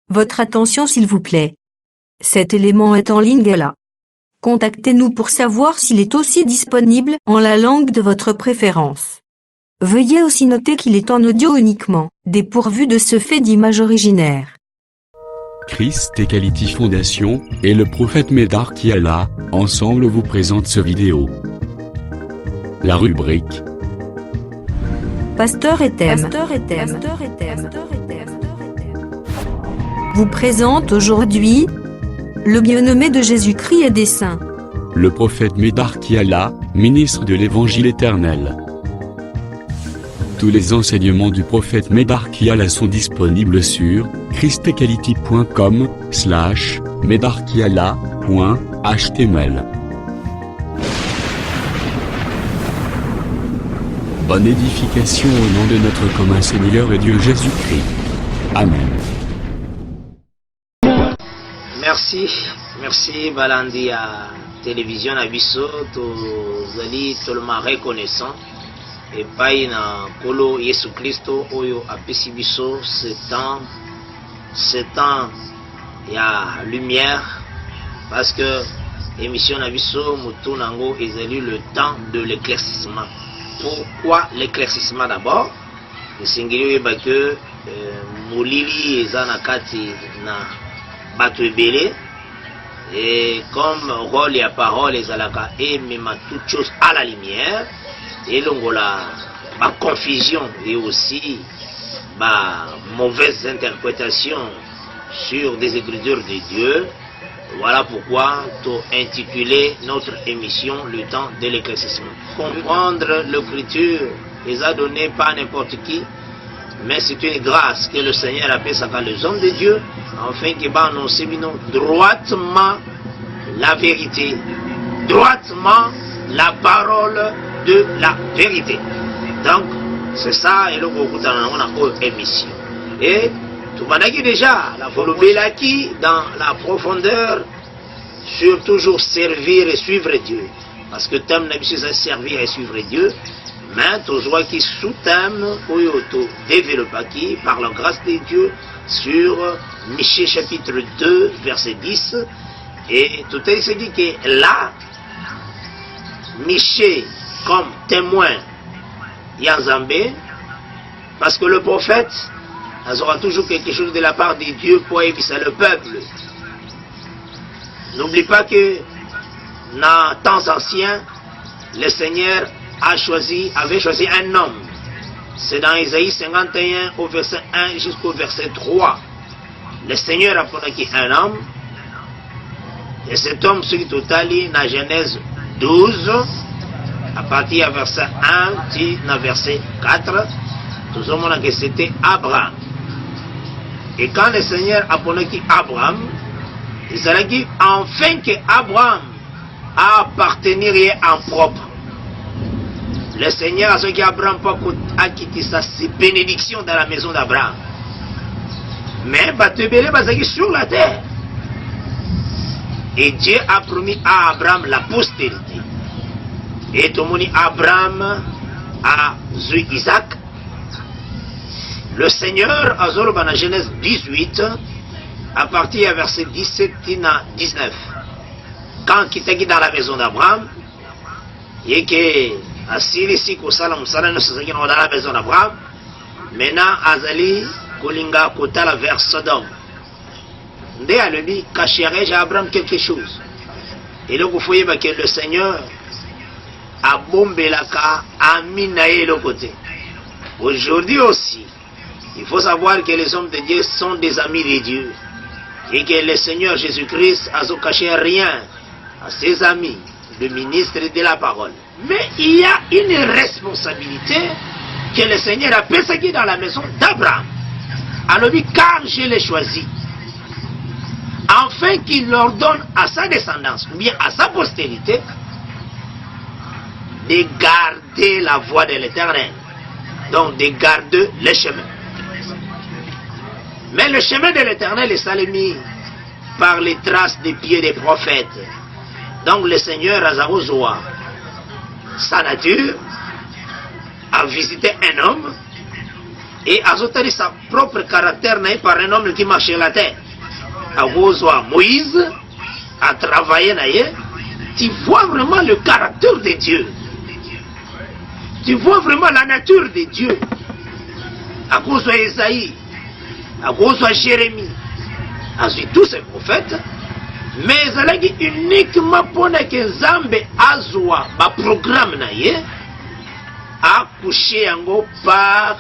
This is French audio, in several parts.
Votre attention s'il vous plaît. Cet élément est en ligne là. Contactez-nous pour savoir s'il est aussi disponible en la langue de votre préférence. Veuillez aussi noter qu'il est en audio uniquement, dépourvu de ce fait d'image originaire. Christ Equality Foundation et le prophète Medar Kiala, ensemble vous présentent ce vidéo. La rubrique Pasteur et thème. Vous présente aujourd'hui le bien-aimé de Jésus-Christ et des saints. Le prophète Medar Kiala, ministre de l'Évangile éternel. Tous les enseignements du prophète Medar Kiala sont disponibles sur christequality.com/medarkiala.html. Bonne édification au nom de notre commun Seigneur et Dieu Jésus-Christ. Amen. Merci balandi à télévision na biso tozali tolema reconnaissant epai na Nkolo Yesu Kristo oyo apesi biso ce temps ya lumière, parce que émission na biso mutu nango ezali le temps de l'éclaircissement. Pourquoi l'éclaircissement? D'abord esengeli oyeba ke molili eza na kati na bato ebele, et comme rôle et parole ezalaka emema toute chose à la lumière et longola ba confusion et aussi ba mauvaise interprétation sur des écritures de Dieu. Voilà pourquoi tu intitulé notre émission le temps de l'éclaircissement. Comprendre l'écriture les a donné pas n'importe qui, mais c'est une grâce que le Seigneur appelle ça quand les hommes de Dieu, afin qu'ils va annoncer droitement la vérité, droitement la parole de la vérité. Donc, c'est ça, et le groupe on a une émission. Et tout le monde a déjà la volonté dans la profondeur sur toujours servir et suivre Dieu. Parce que thème n'a pas servir et suivre Dieu. Mais toujours qui sous-thème ou développe qui par la grâce de Dieu sur Michée chapitre 2 verset 10, et tout est se dit que là Michée comme témoin Yanzambé, parce que le prophète aura toujours quelque chose de la part de Dieu pour évisser le peuple. N'oublie pas que dans temps anciens le Seigneur avait choisi un homme. C'est dans Isaïe 51 au verset 1 jusqu'au verset 3. Le Seigneur a pris un homme, et cet homme se total dans Genèse 12 à partir du verset 1 jusqu'au verset 4. Tout le monde que c'était Abraham. Et quand le Seigneur a pris Abraham, il a dit enfin que Abraham a appartenu en propre. Le Seigneur a ce qu'Abraham a quitté sa bénédiction dans la maison d'Abraham. Mais Batebele basaki sur la terre. Et Dieu a promis à Abraham la postérité. Et tout le monde Abraham a eu Isaac. Le Seigneur a dit dans Genèse 18 à partir du verset 17 à 19. Quand il était dans la maison d'Abraham, et que asili si kosala musala no sazaki na la maison d'Abraham, maintenant azali kolinga kotala vers Sodome. Nde alobi cacherai-je à Abraham quelque chose? Et donc vous voyez que le Seigneur a bombelaka ami na ye le côté. Aujourd'hui aussi, il faut savoir que les hommes de Dieu sont des amis de Dieu, et que le Seigneur Jésus-Christ a caché rien à ses amis, le ministre de la parole. Mais il y a une responsabilité que le Seigneur a persécuté dans la maison d'Abraham. Alors, car je l'ai choisi, afin qu'il leur donne à sa descendance, ou bien à sa postérité, de garder la voie de l'Éternel. Donc, de garder le chemin. Mais le chemin de l'Éternel est salué par les traces des pieds des prophètes. Donc, le Seigneur Azarozoa, sa nature, a visité un homme et azotali sa propre caractère par un homme qui marche sur la terre. À Moïse a travaillé, tu vois vraiment le caractère de Dieu. Tu vois vraiment la nature de Dieu. À cause de Esaïe, à cause de Jérémie, à tous ces prophètes, mais il est uniquement pour que Zambé Azwa, le programme a couché par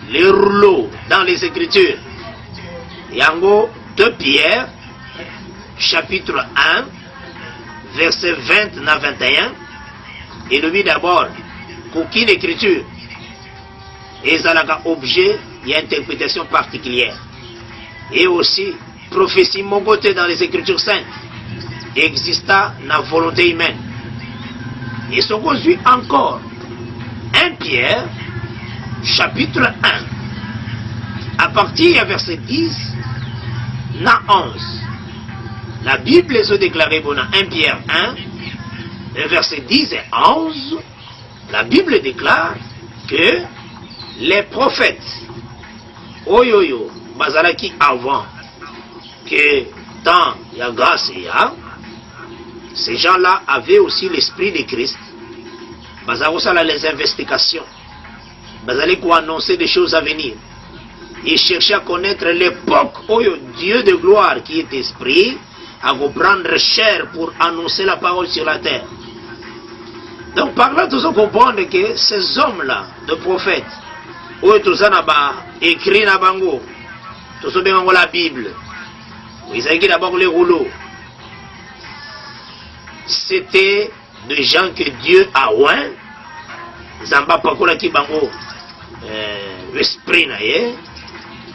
les rouleaux dans les Écritures. Yango 2 Pierre, chapitre 1, verset 20 à 21, et le dit d'abord qu'aucune écriture est un objet d'interprétation particulière. Et aussi, prophétie mogote dans les Écritures saintes exista la volonté humaine. Et ce qu'on suit encore, 1 Pierre, chapitre 1, à partir du verset 10 à 11. La Bible est déclarée dans 1 Pierre 1, verset 10 et 11. La Bible déclare que les prophètes, oyoyo, bazalaki avant que tant il y a grâce et ces gens-là avaient aussi l'esprit de Christ. Bazalaki les investigations. Bazalaki annoncer des choses à venir. Ils cherchaient à connaître l'époque où Dieu de gloire qui est esprit à vous prendre chair pour annoncer la parole sur la terre. Donc par là, nous comprenons que ces hommes-là, de prophètes, où tous en écrit dans Bango, tous ont la Bible, ils ont d'abord les rouleaux. C'était des gens que Dieu a oint, Zamba Pakola qui Bango, l'esprit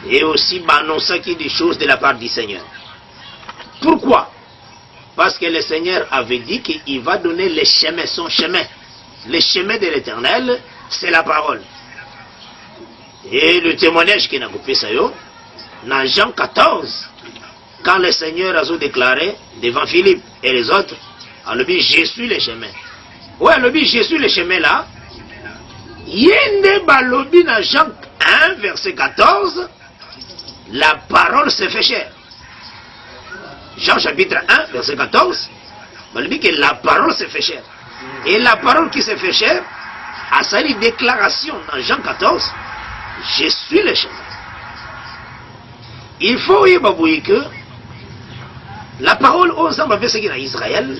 et aussi annoncer des choses de la part du Seigneur. Pourquoi? Parce que le Seigneur avait dit qu'il va donner le chemin, son chemin. Le chemin de l'Éternel, c'est la parole. Et le témoignage qu'il a coupé ça, dans Jean 14, quand le Seigneur a déclaré devant Philippe et les autres, le dit, je suis le chemin. Ouais, le dit, je suis le chemin là. Yende balobi dans Jean 1, verset 14, la parole se fait chair. Jean chapitre 1, verset 14, il dit que la parole se fait chair. Et la parole qui se fait chair a sa déclaration dans Jean 14, je suis le chemin. Il faut y babouiller que la parole aux hommes avec ce qui est en Israël,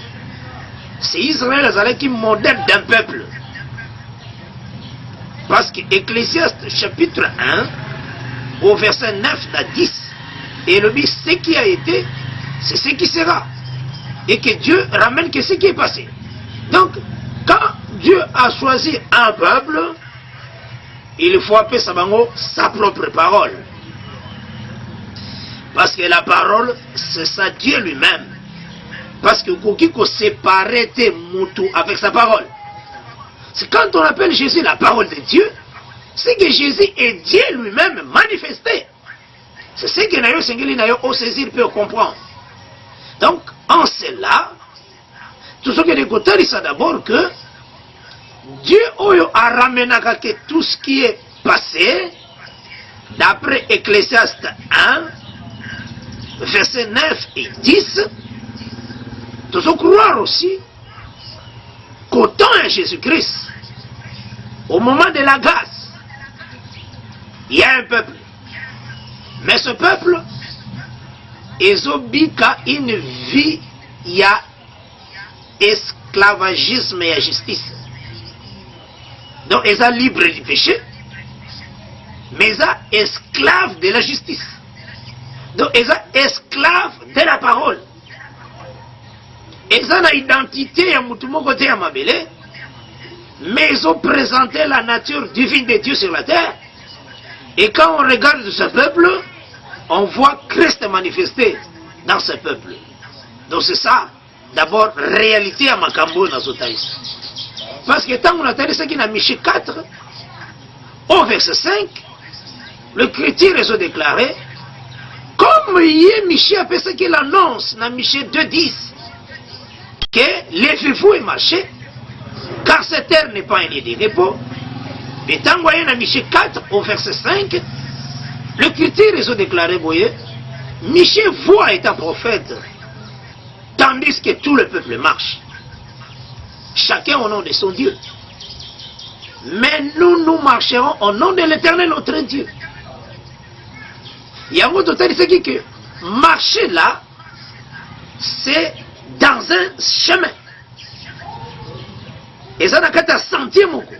c'est Israël qui modèle d'un peuple. Parce que Ecclésiaste chapitre 1, au verset 9 à 10, et le dit ce qui a été, c'est ce qui sera. Et que Dieu ramène que ce qui est passé. Donc, quand Dieu a choisi un peuple, il faut appeler sa propre parole. Parce que la parole, c'est ça Dieu lui-même. Parce que Kokiko séparait Moutou avec sa parole. C'est quand on appelle Jésus la parole de Dieu, c'est que Jésus est Dieu lui-même manifesté. C'est ce que Nayo Sengeli Nayo au saisir peut comprendre. Donc, en cela, tout ce que les côtés, c'est d'abord que Dieu a ramené tout ce qui est passé, d'après Ecclésiaste 1, versets 9 et 10, tout ce croire aussi qu'au temps de Jésus-Christ, au moment de la grâce, il y a un peuple. Mais ce peuple, ils ont une vie, il y a esclavagisme et justice. Donc, ils sont libres du péché, mais ils sont esclaves de la justice. Donc, ils sont esclaves de la parole. Ils ont l'identité à Moutoumou côté à Mabélé, mais ils ont présenté la nature divine de Dieu sur la terre. Et quand on regarde ce peuple, on voit Christ manifesté dans ce peuple. Donc c'est ça, d'abord, réalité à Makambo dans Zotaïs. Parce que tant on a dit ce qu'il a Michée 4, au verset 5, le chrétien est déclaré, comme il est Michée après ce qu'il annonce dans Michée 2.10, que levez-vous et marchez, car cette terre n'est pas un lieu de repos. Mais tant qu'on a Michée 4 au verset 5, L'Écriture, ils ont déclaré, vous voyez, Michée voit étant prophète, tandis que tout le peuple marche. Chacun au nom de son Dieu. Mais nous marcherons au nom de l'Éternel, notre Dieu. Il y a un autre qui dit que marcher là, c'est dans un chemin. Et ça n'a qu'à sentir mon coup.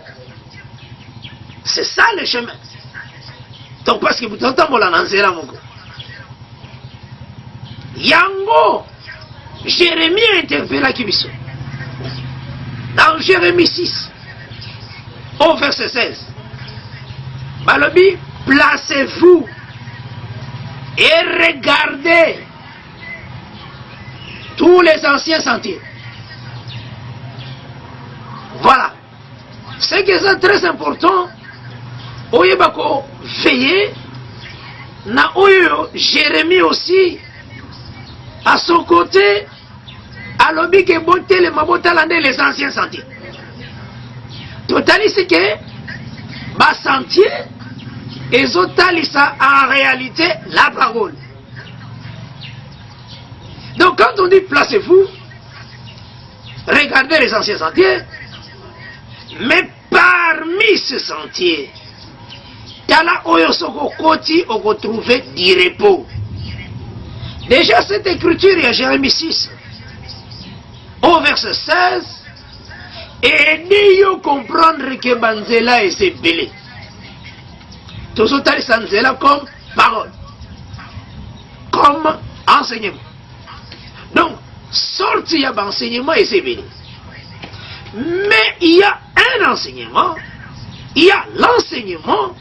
C'est ça le chemin. Donc parce que vous entendez mon anzera mon coup. Yango, Jérémie a interpellé à Kibiso. Dans Jérémie 6, au verset 16. Balobi, placez-vous et regardez tous les anciens sentiers. Voilà. C'est que c'est très important. Oyebako veiller. Na oyo Jérémie aussi, à son côté, à l'objet que boté les mabotalande les anciens sentiers. Totali c'est que bas sentier et ça en réalité la parole. Donc quand on dit placez-vous, regardez les anciens sentiers, mais parmi ces sentiers, Tala Oyosoko Koti on retrouve du repos. Déjà cette écriture, il y a Jérémie 6, au verset 16, et nous comprendre que Banzela est ses belé. Tout ça, Sanzela comme parole, comme enseignement. Donc, sorti à l'enseignement et c'est belé. Mais il y a un enseignement, il y a l'enseignement,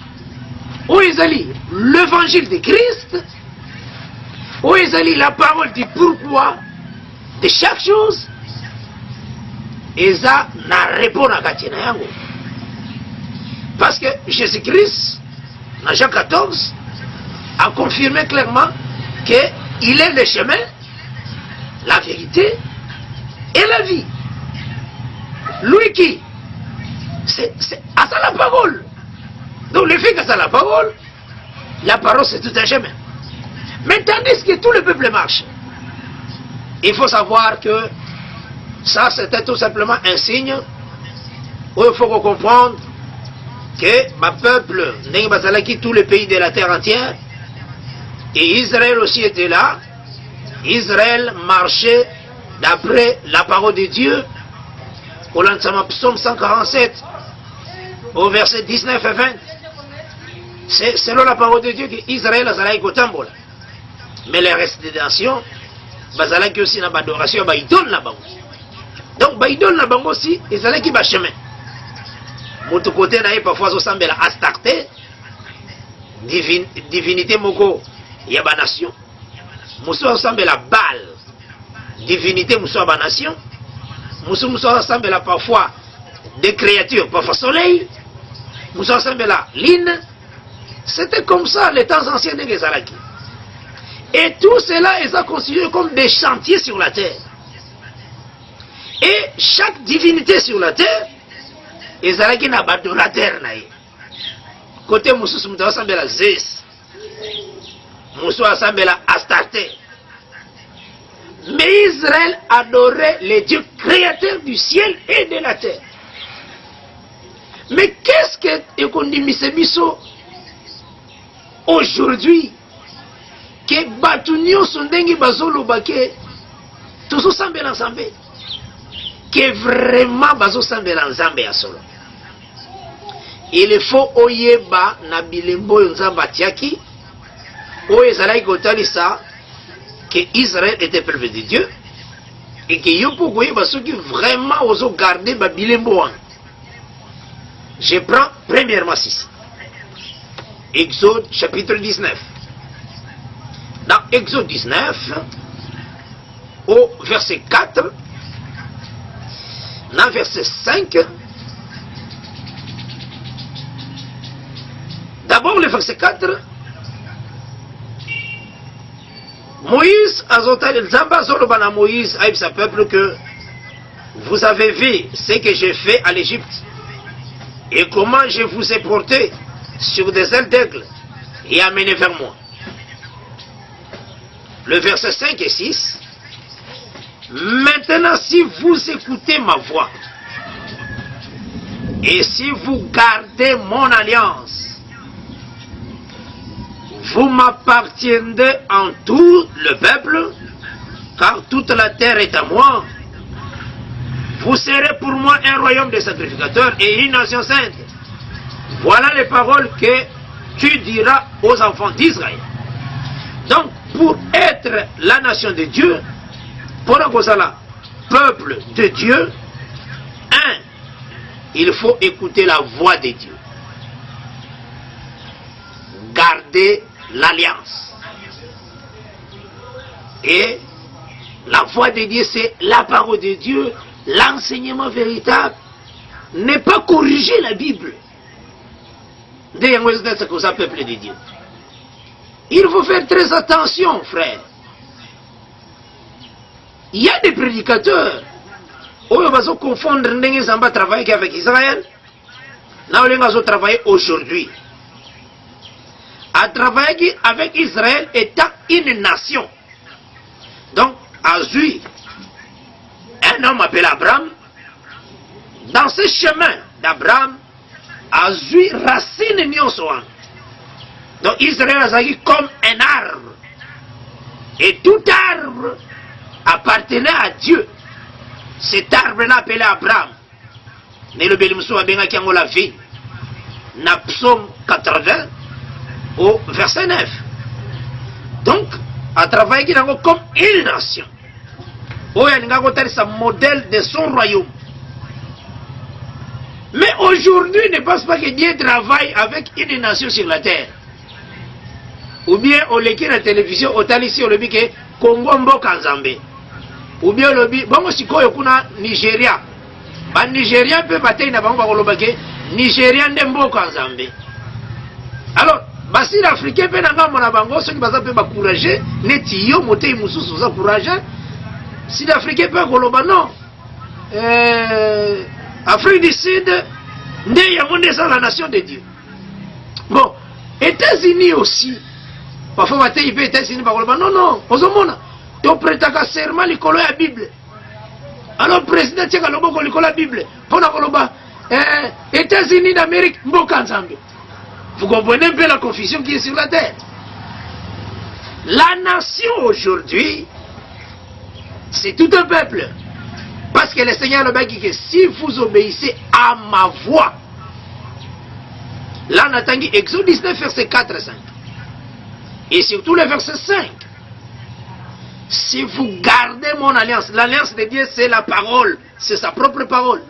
où ils allient l'évangile de Christ, où ils allient la parole du pourquoi de chaque chose, et ça n'a répondu à Katina Yango. Parce que Jésus-Christ, dans Jean 14, a confirmé clairement qu'il est le chemin, la vérité et la vie. Lui qui, c'est à ça la parole. Donc le fait que ça la parole c'est tout un chemin. Mais tandis que tout le peuple marche, il faut savoir que ça c'était tout simplement un signe où il faut comprendre que ma peuple, tout le pays de la terre entière, et Israël aussi était là. Israël marchait d'après la parole de Dieu. Au psaume 147, au verset 19 et 20. C'est selon la parole de Dieu qu'Israël a zalaï kotambola. Mais les restes des nations, bazalaki aussi na badoration, baïdol na bango. Donc baïdol na bango aussi, ezalaki ba chemin. Moto côté na parfois au sambela Astarte, divinité moko ya ba nation. Muso au sambela Baal, divinité muso ba nation. Muso sambela parfois des créatures, parfois soleil. Muso sambela lune. C'était comme ça les temps anciens des Zalaki. Et tout cela est considéré comme des chantiers sur la terre. Et chaque divinité sur la terre, les Zalaki n'a pas de la terre. Côté Moussou Moussa Sambela Zés, Moussou Sambela Astarte. Mais Israël adorait les dieux créateurs du ciel et de la terre. Mais qu'est-ce que Ekondimisemiso aujourd'hui que Batunio Sundengi Bazolo Bake Tozo Sambela Nzambe que vraiment Bazo Sambela Nzambe à solo. Il faut oyeba na bilembo Nzamba Tiaki oyezalai kotalisa que Israël était peuple de Dieu et que yopo koyeba ceux qui vraiment osent garder ba bilembo. Je prends premièrement 6. Exode chapitre 19. Dans Exode 19, au verset 4, dans verset 5, d'abord le verset 4, Moïse a dit Moïse à sa peuple que vous avez vu ce que j'ai fait à l'Égypte et comment je vous ai porté sur des ailes d'aigle et amenez vers moi. Le verset 5 et 6. Maintenant, si vous écoutez ma voix, et si vous gardez mon alliance, vous m'appartiendrez en tout le peuple, car toute la terre est à moi. Vous serez pour moi un royaume de sacrificateurs et une nation sainte. Voilà les paroles que tu diras aux enfants d'Israël. Donc, pour être la nation de Dieu, pour un peuple de Dieu, il faut écouter la voix de Dieu. Garder l'alliance. Et la voix de Dieu, c'est la parole de Dieu, l'enseignement véritable. Ne pas corriger la Bible. Peuple de Dieu. Il faut faire très attention, frère. Il y a des prédicateurs où ils vont confondre Ndenge travailler avec Israël. Là, ils vont travailler aujourd'hui. À travailler avec Israël étant une nation. Donc, Azui, un homme appelé Abraham, dans ce chemin d'Abraham, Azui racine Nyosoan. Donc, Israël a agi comme un arbre. Et tout arbre appartenait à Dieu. Cet arbre-là appelé Abraham. Mais le Bélimsou a bien acquis la vie. Dans Psaume 80, au verset 9. Donc, à travailler comme une nation. Où il y a un modèle de son royaume. Mais aujourd'hui, ne pense pas que Dieu travaille avec une nation sur la terre. Ou bien, on l'écrit à la télévision, au Talissi, on le dit que Congo Mboka Nzambe. Ou bien, on le dit, bon, si on est Nigeria. Les Nigériens peuvent batailler na bango bakoloba ke Nigérian nde mboka Nzambe. Alors, basi l'Africain peut nanga mona bango ceux qui baza peut encourager neti yo moté mususu za encourager. Si l'Africain peut koloba non. Afrique du Sud nde yango nde la nation de Dieu. Bon, États-Unis aussi. Parfois bataille peut États-Unis bakoloba non, ozomona. To prêtaka serment likolo ya Bible. Alors, le président tient la Bible. Pour la États-Unis d'Amérique, Mboka Nzambe. Vous comprenez un peu la confusion qui est sur la terre. La nation aujourd'hui, c'est tout un peuple. Parce que le Seigneur le dit que si vous obéissez à ma voix, là on a entendu Exode 19, verset 4 et 5. Et surtout le verset 5. Si vous gardez mon alliance, l'alliance de Dieu c'est la parole, c'est sa propre parole.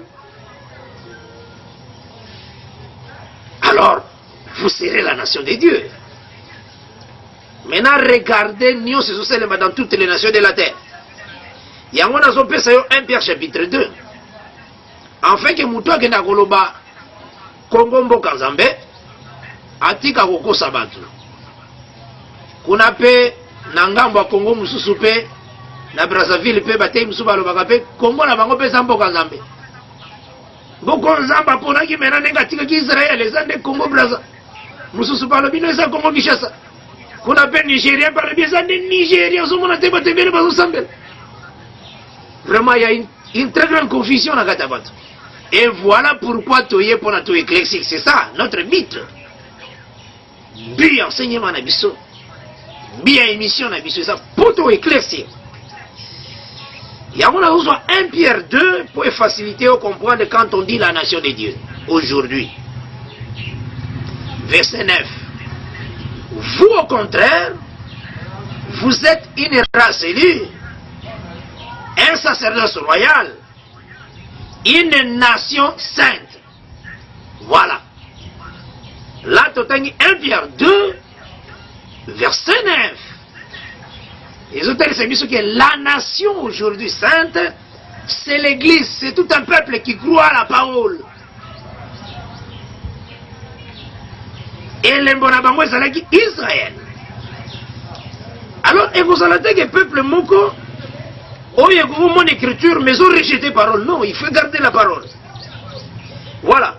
Alors, vous serez la nation de Dieu. Maintenant, regardez Nyon Sesosele dans toutes les nations de la terre. Il y a un Pierre chapitre 2. Enfin que Moutoua Kena Koloba Kongo Mboka Nzambe Atika Koko Sabatu. Kuna pe Nangambo Kongo mususu pe na Brazzaville pe batei mususu balobaka pe Kongo na bango pe Mboka Nzambe. Mboko Nzamba pona ki mena nenga tika ki Israël ezande Kongo Brazza. Mususu balobi no eza Kongo Kinshasa. Kuna pe Nigeria balobi ezande Nigeria zomona te batebele bazo sambela. Vraiment il y a une très grande confusion dans Katabato. Et voilà pourquoi toye pona to éclectique, c'est ça notre but. Bien enseignement na biso. Bien émission na biso ça pour to éclaircir. Il y a besoin 1 Pierre 2 pour faciliter au comprendre quand on dit la nation de Dieu aujourd'hui. Verset 9. Vous au contraire, vous êtes une race élue, un sacerdoce royal, une nation sainte. Voilà. Là, tu as 1 Pierre 2, verset 9. Les auteurs disent que la nation aujourd'hui sainte, c'est l'église, c'est tout un peuple qui croit à la parole. Et l'embonabango est Israël. Alors, et vous allez dire que le peuple moko, oh, il y a mon écriture, mais ils ont rejeté la parole. Non, il faut garder la parole. Voilà.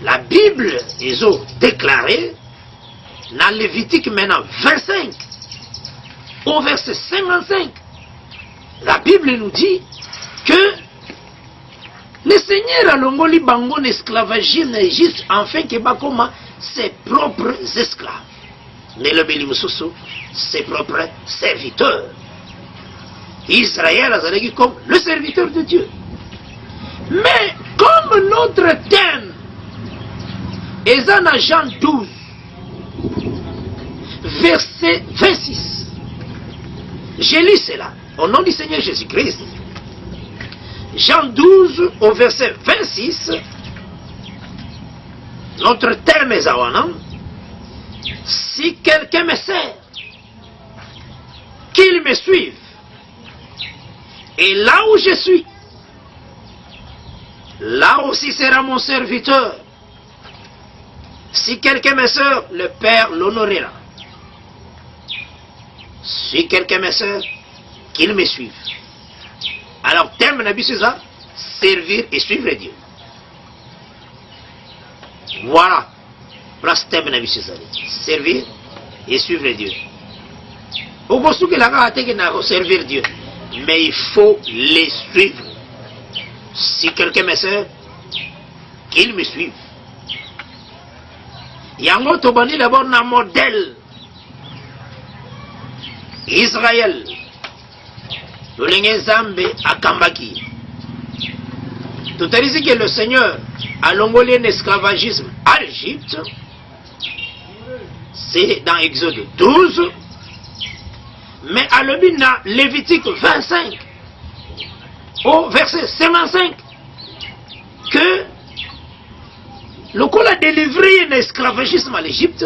La Bible, ils ont déclaré, dans Lévitique maintenant 25, au verset 55, la Bible nous dit que le Seigneur a longoli bango esclavagisme en Égypte afin que bakoma ses propres esclaves. Mais le Bélimususu, ses propres serviteurs. Israël a dit comme le serviteur de Dieu. Mais comme notre thème est dans Jean 12, verset 26, je lis cela au nom du Seigneur Jésus-Christ. Jean 12 au verset 26, notre thème est Zawana. Si quelqu'un me sert, qu'il me suive. Et là où je suis, là aussi sera mon serviteur. Si quelqu'un me sert, le Père l'honorera. Si quelqu'un me sert, qu'il me suive. Alors, thème Nabi César, servir et suivre Dieu. Voilà. Place thème Nabi César. Servir et suivre Dieu. Au bout que la servir Dieu. Mais il faut les suivre. Si quelqu'un me sert, qu'il me suive. Yango Tobani d'abord un modèle. Israël. Le Zambe à Kambaki. Tout à dit que le Seigneur a longolé un esclavagisme à l'Égypte. C'est dans Exode 12. Mais à l'Obina, Lévitique 25, au verset 55, que le coup a délivré un esclavagisme à l'Égypte,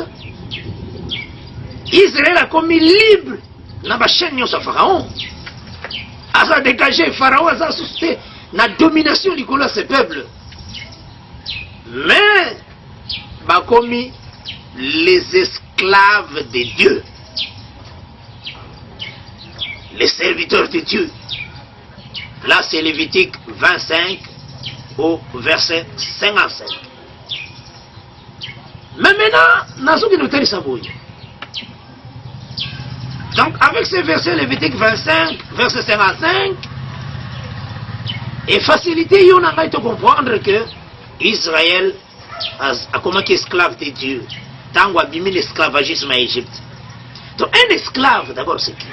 Israël a commis libre dans la chaîne de Pharaon. A dégagé Pharaon, a suscité la domination du coup de ce peuple. Mais, a commis les esclaves de Dieu. Les serviteurs de Dieu. Là, c'est Lévitique 25 au verset 55. Mais maintenant, donc, avec ce verset Lévitique 25, verset 55, et facilité, on a de comprendre que Israël a comme esclave de Dieu. Tant qu'on a mis l'esclavagisme à Égypte. Donc, un esclave, d'abord, c'est qui?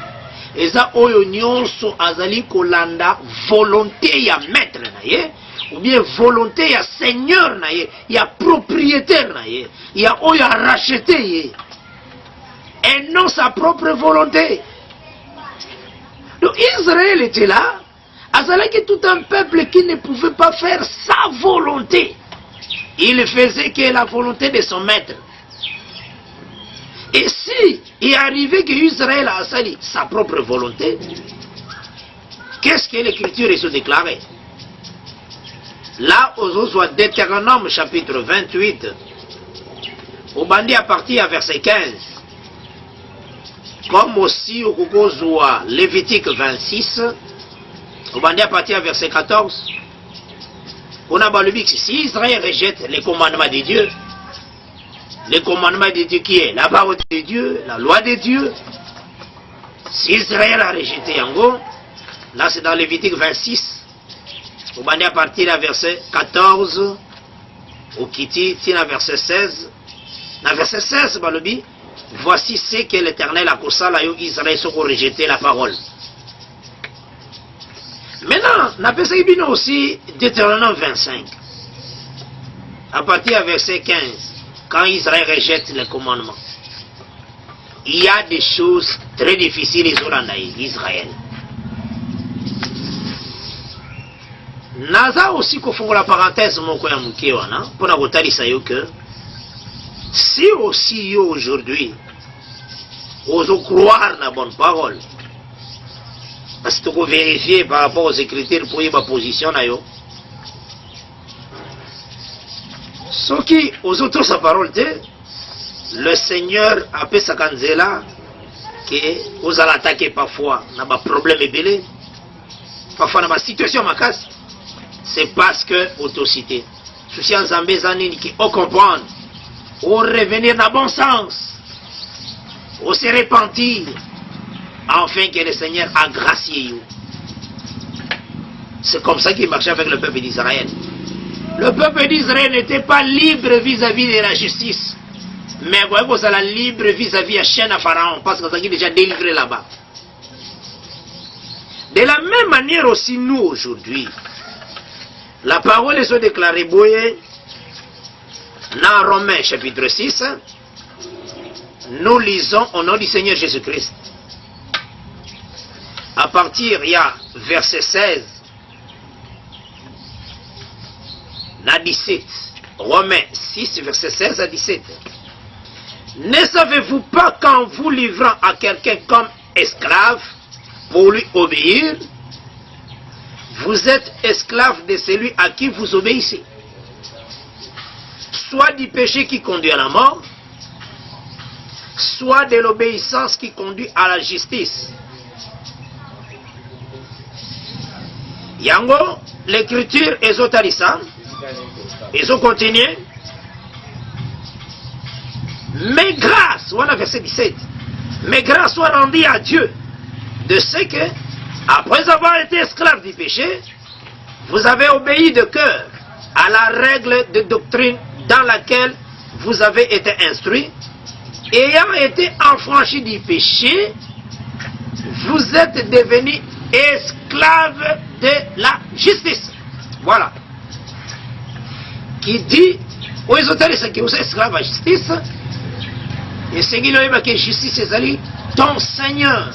Eza oyo nyonso azali kolanda volonté ya maître na ye ou bien volonté ya seigneur na ye ya propriétaire na ye ya oyo a racheté ye et non sa propre volonté. Donc Israël était là, azalaki tout un peuple qui ne pouvait pas faire sa volonté. Il faisait que la volonté de son maître. Et si il est arrivé que Israël a sali sa propre volonté, qu'est-ce que l'Écriture est déclarée? Là, aux Deutéronome chapitre 28, au bandit à partir à verset 15, comme aussi au Gogozoa Lévitique 26, au bandit à partir à verset 14, on a balubi que si Israël rejette les commandements de Dieu, les commandements de Dieu qui est la parole de Dieu, la loi de Dieu. Si Israël a rejeté Yango, là c'est dans Lévitique 26, on va à partir du verset 14, au Kiti, à verset 16. Dans verset 16, Balobi, voici ce que l'Éternel a causé à Israël qui ont rejeté la parole. Maintenant, on a aussi Deutéronome 25, à partir du verset 15. Quand Israël rejette les commandements, il y a des choses très difficiles en Israël. Naza aussi qu'on fait la parenthèse pour nous que si aussi aujourd'hui, on croire la bonne parole, parce que vous vérifiez par rapport aux Écritures pour y ma position, ce qui, aux autres, sa parole, le Seigneur a fait sa canzela, que vous allez attaquer parfois, n'a pas problème ébélé, parfois n'a pas situation ma casse, c'est parce que autocité. souci en Zambé Zanini qui au comprendre, au revenir dans bon sens, au se repentir, afin que le Seigneur a gracié. C'est comme ça qu'il marchait avec le peuple d'Israël. Le peuple d'Israël n'était pas libre vis-à-vis de la justice. Mais vous voyez, vous êtes libre vis-à-vis de chaîne à Pharaon, parce que vous avez déjà délivré là-bas. De la même manière aussi, nous, aujourd'hui, la parole est déclarée dans Romains chapitre 6, nous lisons au nom du Seigneur Jésus-Christ. À partir, il y a verset 16, à 17. Romains 6, verset 16 à 17. Ne savez-vous pas qu'en vous livrant à quelqu'un comme esclave pour lui obéir, vous êtes esclave de celui à qui vous obéissez, soit du péché qui conduit à la mort, soit de l'obéissance qui conduit à la justice. Yango, l'écriture ezotarisa, ezo continue. Mais grâce, voilà verset 17, mais grâce soit rendue à Dieu de ce que, après avoir été esclave du péché, vous avez obéi de cœur à la règle de doctrine dans laquelle vous avez été instruit. Ayant été affranchi du péché, vous êtes devenus esclaves de la justice. Voilà. Qui dit, aux ésotéristes qui sont esclaves de la justice, et c'est que justice est ton Seigneur.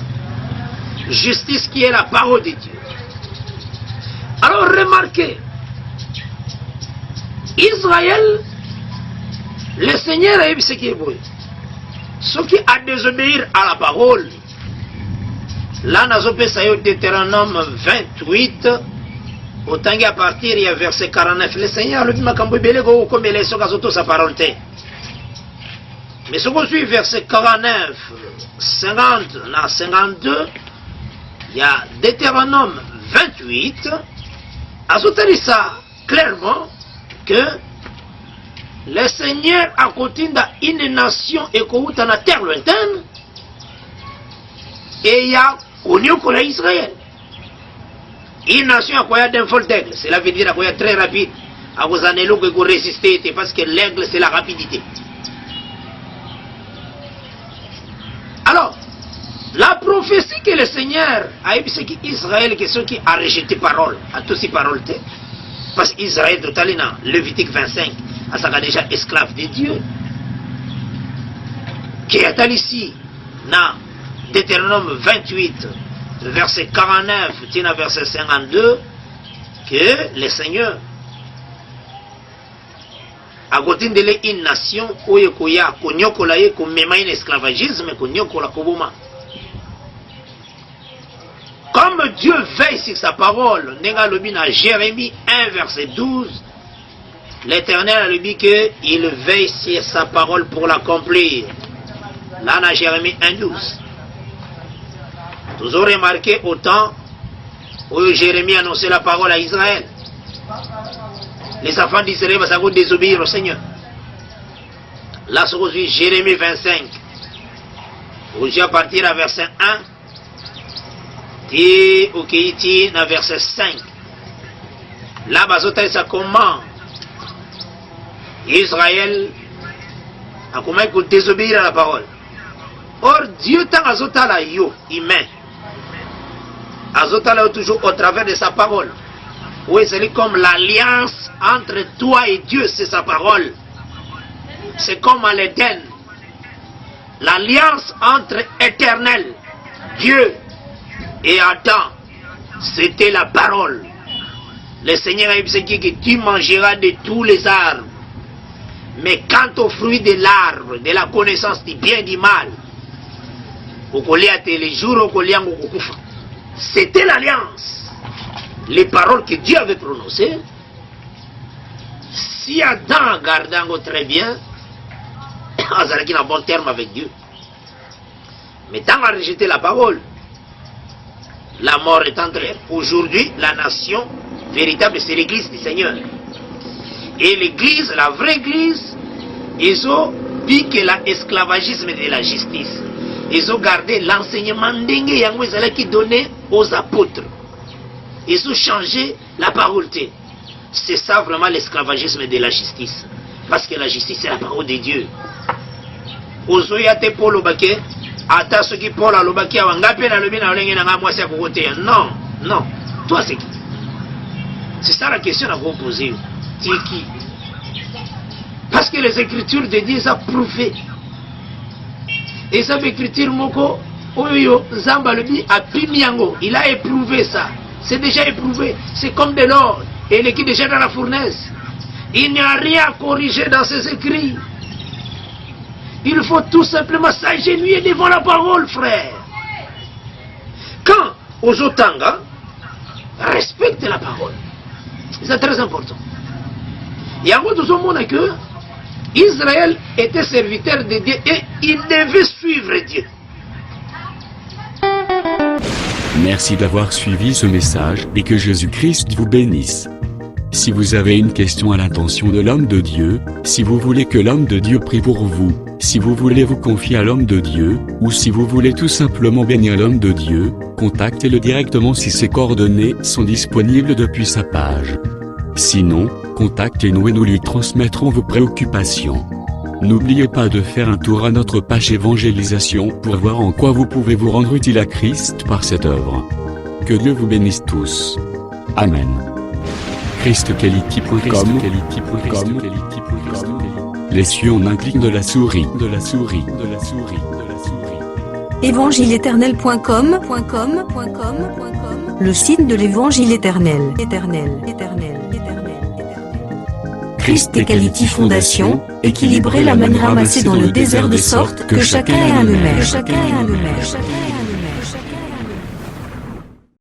Justice qui est la parole de Dieu. Alors remarquez, Israël, le Seigneur a eu ce qui est beau. Ce qui a désobéir à la parole, là, nous avons Deutéronome 28, autant qu'à partir, il y a verset 49. Le Seigneur lui dit, comme il est sur sa parole. Mais ce qu'on suit, verset 49, 50, 52, il y a Deutéronome 28, ajoutez ça clairement que le Seigneur a continué dans une nation et qu'on dans la terre lointaine et il y a connu pour Israël. Une nation à quoi d'un vol d'aigle, cela veut dire à quoi très rapide, à vos années que vous résistez parce que l'aigle c'est la rapidité. Alors, la prophétie que le Seigneur a eu, c'est qu'Israël, que ceux qui a rejeté parole, a tous ces paroles, parce qu'Israël, totalement, Lévitique 25, a ça déjà esclave de Dieu, qui est ici, dans Deutéronome 28, verset 49, verset 52, que le Seigneur a continué une nation où il y a un esclavagisme, comme Dieu veille sur sa parole, dans Jérémie 1, verset 12, l'Éternel a dit qu'il veille sur sa parole pour l'accomplir. Là, dans Jérémie 1, 12. Vous aurez remarqué autant où Jérémie a annoncé la parole à Israël. Les enfants d'Israël vont désobéir au Seigneur. Là, c'est aujourd'hui Jérémie 25. Aujourd'hui, à partir à verset 1, et au Kéiti, dans verset 5. Là, ça comment Israël a comment il peut désobéir à la parole. Or, Dieu t'a azotala yo, humain. Azotala toujours au travers de sa parole. Oui, c'est comme l'alliance entre toi et Dieu, c'est sa parole. C'est comme à l'Éden. L'alliance entre Éternel, Dieu et Adam, c'était la parole. Le Seigneur a dit que tu mangeras de tous les arbres. Mais quant au fruit de l'arbre, de la connaissance du bien et du mal, c'était l'alliance. Les paroles que Dieu avait prononcées. Si Adam gardait très bien, il a un bon terme avec Dieu. Mais tant à rejeter la parole, la mort est entrée. Aujourd'hui, la nation véritable, c'est l'église du Seigneur. Et l'église, la vraie église, ils ont dit que l'esclavagisme et la justice. Ils ont gardé l'enseignement qui donné aux apôtres. Ils ont changé la parole. C'est ça vraiment l'esclavagisme de la justice. Parce que la justice, c'est la parole de Dieu. Non, non. Toi, c'est qui? C'est ça la question à vous poser. Tu es qui? Parce que les écritures de Dieu ont prouvé. Et ça veut écriture moko, oyo, Zamba le dit à Pimiango. Il a éprouvé ça. C'est déjà éprouvé. C'est comme de l'or. Et il est déjà dans la fournaise. Il n'y a rien à corriger dans ses écrits. Il faut tout simplement s'agenouiller devant la parole, frère. Quand Ozotanga respecte la parole, c'est très important. Il y a un monde que Israël était serviteur de Dieu et il devait suivre Dieu. Merci d'avoir suivi ce message et que Jésus-Christ vous bénisse. Si vous avez une question à l'intention de l'homme de Dieu, si vous voulez que l'homme de Dieu prie pour vous, si vous voulez vous confier à l'homme de Dieu, ou si vous voulez tout simplement bénir l'homme de Dieu, contactez-le directement si ses coordonnées sont disponibles depuis sa page. Sinon, contactez-nous et nous lui transmettrons vos préoccupations. N'oubliez pas de faire un tour à notre page évangélisation pour voir en quoi vous pouvez vous rendre utile à Christ par cette œuvre. Que Dieu vous bénisse tous. Amen. ChristQuality.com. Les cieux en un clic de la souris. Évangile-éternel.com, le site de l'évangile éternel. Christ Equality Fondation, équilibrer la manne ramassée dans le désert de sorte que chacun ait un le maire.